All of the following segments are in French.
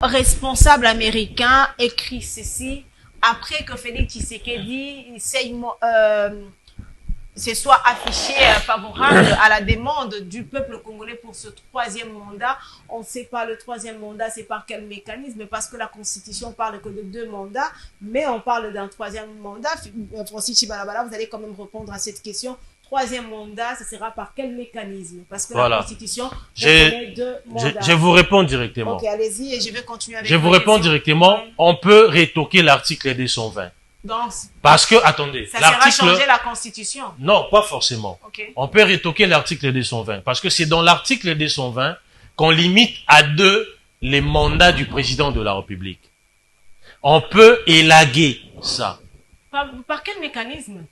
responsable américain écrit ceci après que Félix Tshisekedi se soit affiché favorable à la demande du peuple congolais pour ce troisième mandat. On ne sait pas le troisième mandat, c'est par quel mécanisme, parce que la Constitution parle que de 2 mandats, mais on parle d'un troisième mandat. Francis Chibalabala, vous allez quand même répondre à cette question. Troisième mandat, ce sera par quel mécanisme? Parce que la Constitution reconnaît 2 mandats. Je vous réponds directement. Ok, allez-y et je vais continuer avec Je vous réponds directement. On peut rétoquer l'article 220. Donc, parce que, attendez, ça sera changer la Constitution. Non, pas forcément. Okay. On peut rétoquer l'article 220. Parce que c'est dans l'article 220 qu'on limite à 2 les mandats du président de la République. On peut élaguer ça. Par quel mécanisme?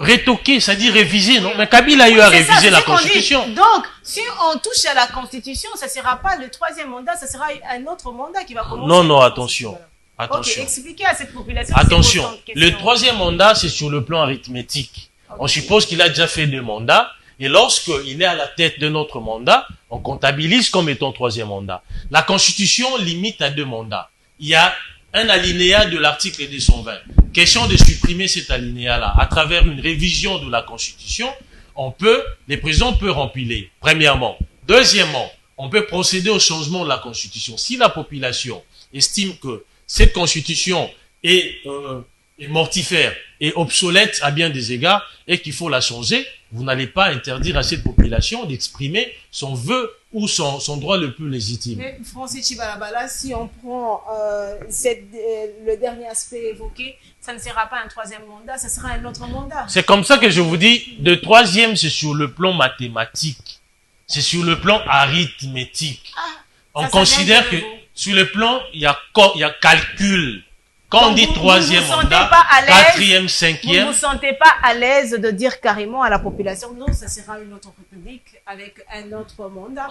Rétoquer, c'est-à-dire réviser, non? Mais Kabila a eu à réviser la Constitution. Donc, si on touche à la Constitution, ça ne sera pas le troisième mandat, ça sera un autre mandat qui va commencer. Non, non, attention. Attention. Okay, expliquez à cette population. Attention, le troisième mandat, c'est sur le plan arithmétique. Okay. On suppose qu'il a déjà fait 2 mandats, et lorsqu'il est à la tête de notre mandat, on comptabilise comme étant troisième mandat. La Constitution limite à 2 mandats. Il y a un alinéa de l'article 220. Question de supprimer cet alinéa-là. À travers une révision de la Constitution, les présidents peuvent rempiler, premièrement. Deuxièmement, on peut procéder au changement de la Constitution. Si la population estime que cette Constitution est mortifère et obsolète à bien des égards et qu'il faut la changer, vous n'allez pas interdire à cette population d'exprimer son vœu ou son droit le plus légitime. Mais Francis Chibalabala, si on prend le dernier aspect évoqué, ça ne sera pas un troisième mandat, ça sera un autre mandat. C'est comme ça que je vous dis, le troisième, c'est sur le plan mathématique. C'est sur le plan arithmétique. On considère que sur le plan, il y a calcul. Quand on dit troisième mandat, quatrième, cinquième. Vous ne vous sentez pas à l'aise de dire carrément à la population, non, ça sera une autre république avec un autre mandat.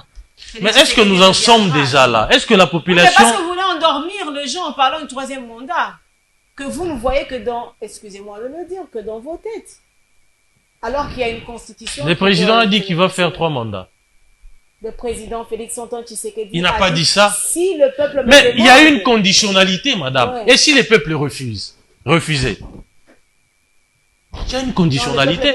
Mais est-ce que nous en sommes déjà là? Est-ce que la population... Mais parce que vous voulez endormir les gens en parlant du troisième mandat. Que vous ne voyez que dans, excusez-moi de le dire, que dans vos têtes. Alors qu'il y a une constitution... Le président a dit qu'il va faire 3 mandats. Le président Félix Antoine Tshisekedi. Il n'a pas dit ça. Si le peuple... Mais il y a une conditionnalité, madame. Ouais. Et si les peuples refusent? Refuser. Il y a une conditionnalité.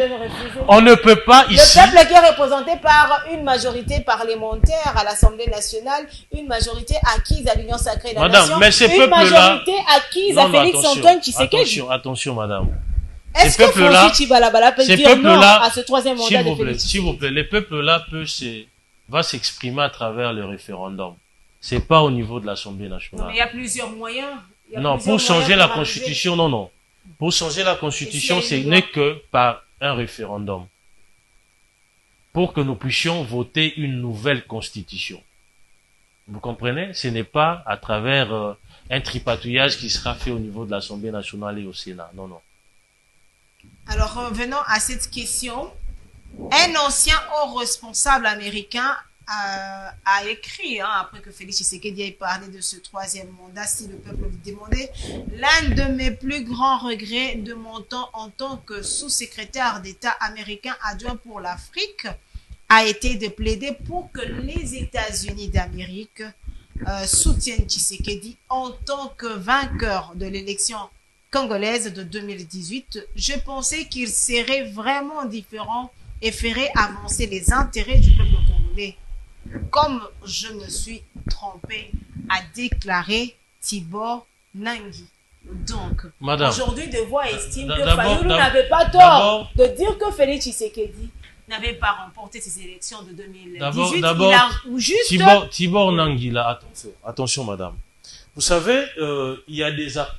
On ne peut pas ici... Le peuple qui est représenté par une majorité parlementaire à l'Assemblée nationale, une majorité acquise à l'Union sacrée de la madame, nation, mais ces une majorité acquise à Félix Antoine Tshisekedi. Attention, madame. Est-ce que Francis Chibalabala peut dire non à ce troisième mandat de Félix? S'il vous plaît, les peuples-là va s'exprimer à travers le référendum. C'est pas au niveau de l'Assemblée nationale. Mais il y a plusieurs moyens. Non, pour changer la Constitution, non. Pour changer la Constitution, ce n'est que par un référendum. Pour que nous puissions voter une nouvelle Constitution. Vous comprenez? Ce n'est pas à travers un tripatouillage qui sera fait au niveau de l'Assemblée nationale et au Sénat. Non. Alors, revenons à cette question. Un ancien haut responsable américain a écrit, après que Félix Tshisekedi ait parlé de ce troisième mandat, si le peuple le demandait, l'un de mes plus grands regrets de mon temps en tant que sous-secrétaire d'État américain adjoint pour l'Afrique a été de plaider pour que les États-Unis d'Amérique soutiennent Tshisekedi en tant que vainqueur de l'élection congolaise de 2018. Je pensais qu'il serait vraiment différent et ferait avancer les intérêts du peuple congolais. Comme je me suis trompé, a déclaré Tibor Nangui. Donc, aujourd'hui, De Voix estime que Fayoulou n'avait pas tort de dire que Félix Tshisekedi n'avait pas remporté ces élections de 2018. Tibor Nangui, là, attention, madame. Vous savez, il y a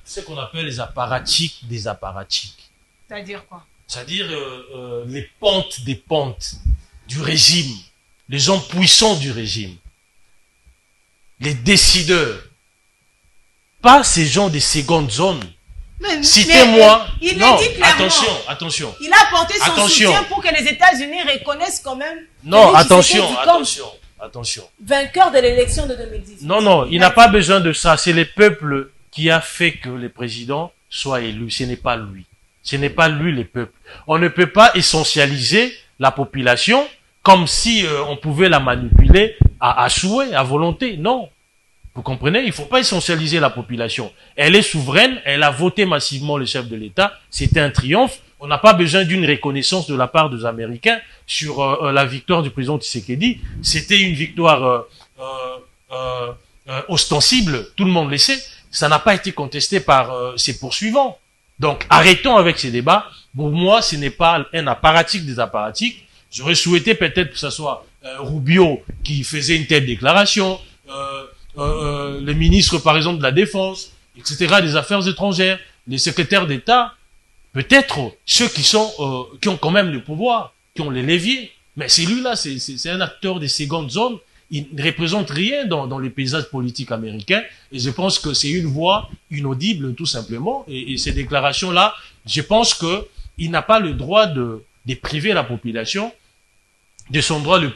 ce qu'on appelle les apparatchiks des apparatchiks. C'est-à-dire quoi? C'est-à-dire les pontes des pontes du régime, les gens puissants du régime, les décideurs, pas ces gens des secondes zones. Citez-moi. Non, attention. Il a apporté son soutien pour que les États-Unis reconnaissent quand même. Non, attention. Vainqueur de l'élection de 2018. Non, il n'a pas besoin de ça. C'est le peuple qui a fait que le président soit élu. Ce n'est pas lui. Ce n'est pas lui le peuple. On ne peut pas essentialiser la population comme si on pouvait la manipuler à souhait, à volonté. Non. Vous comprenez? Il faut pas essentialiser la population. Elle est souveraine, elle a voté massivement le chef de l'État. C'était un triomphe. On n'a pas besoin d'une reconnaissance de la part des Américains sur la victoire du président Tshisekedi. C'était une victoire ostensible, tout le monde le sait. Ça n'a pas été contesté par ses poursuivants. Donc, arrêtons avec ces débats. Pour moi, ce n'est pas un apparatique des apparatiques. J'aurais souhaité peut-être que ce soit Rubio qui faisait une telle déclaration, le ministre, par exemple, de la Défense, etc., des Affaires étrangères, les secrétaires d'État, peut-être ceux qui ont quand même le pouvoir, qui ont les leviers. Mais celui-là, c'est un acteur des secondes zones. Il ne représente rien dans les paysages politiques américains. Et je pense que c'est une voix inaudible, tout simplement. Et ces déclarations-là, je pense que il n'a pas le droit de priver la population de son droit le plus